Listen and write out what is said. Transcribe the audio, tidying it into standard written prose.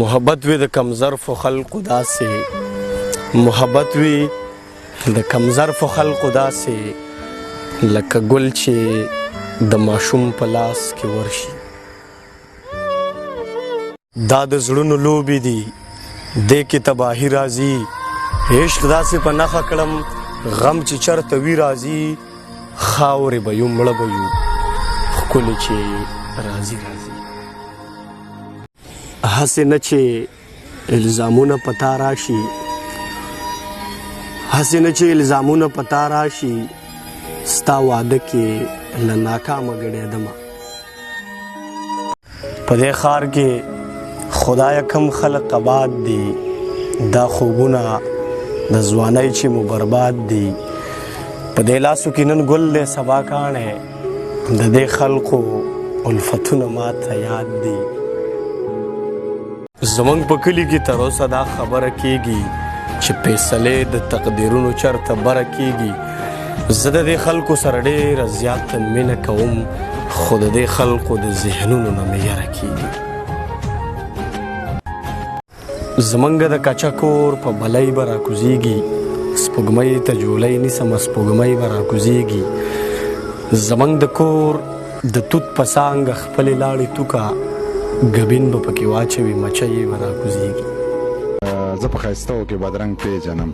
محبت وی د کم ظرفو خلقو داسې محبت وی د کم ظرفو خلقو داسې لکه ګل چې د ماشوم په لاس کې ورشي. دا د زړونو لوبې دي دې کې تباهي راځي. عشق داسې په نښه کړم غم چې چرته وي راځي. خاورې به یو مړه به یو ښکلې چې راځي راځي. هسې نه چې الزامونه په تا راشي هسې نه چې الزامونه په تا راشي ستا واده کې له ناکامه ګډېدمه. په دې ښار کې خدایه کم خلق آباد دي دا خوبونه د ځوانۍ چې مو برباد دي. په دې لاسو کې نن ګل دی سبا کاڼی د دې خلقو الفتونه ماته یاد دي. زمونږ په کلي کې تر اوسه دا خبره کېږي چې فیصلې د تقدیرونو چرته بره کېږي. زه د دې خلکو سره ډېره زیاته مینه کوم خو د دې خلکو د ذهنونو نه مې یره کېږي. زمونږ د کچه کور په بلۍ به راکوزېږي سپوږمۍ ته جولۍ نیسمه سپوږمۍ به راکوزېږي. زمونږ د کور د توت په څانګه خپلې لاړې توکه ګبین به پکې واچوي مچۍ به راکوزېږي. زه په ښایستهو کې بدرنګ پیژنم.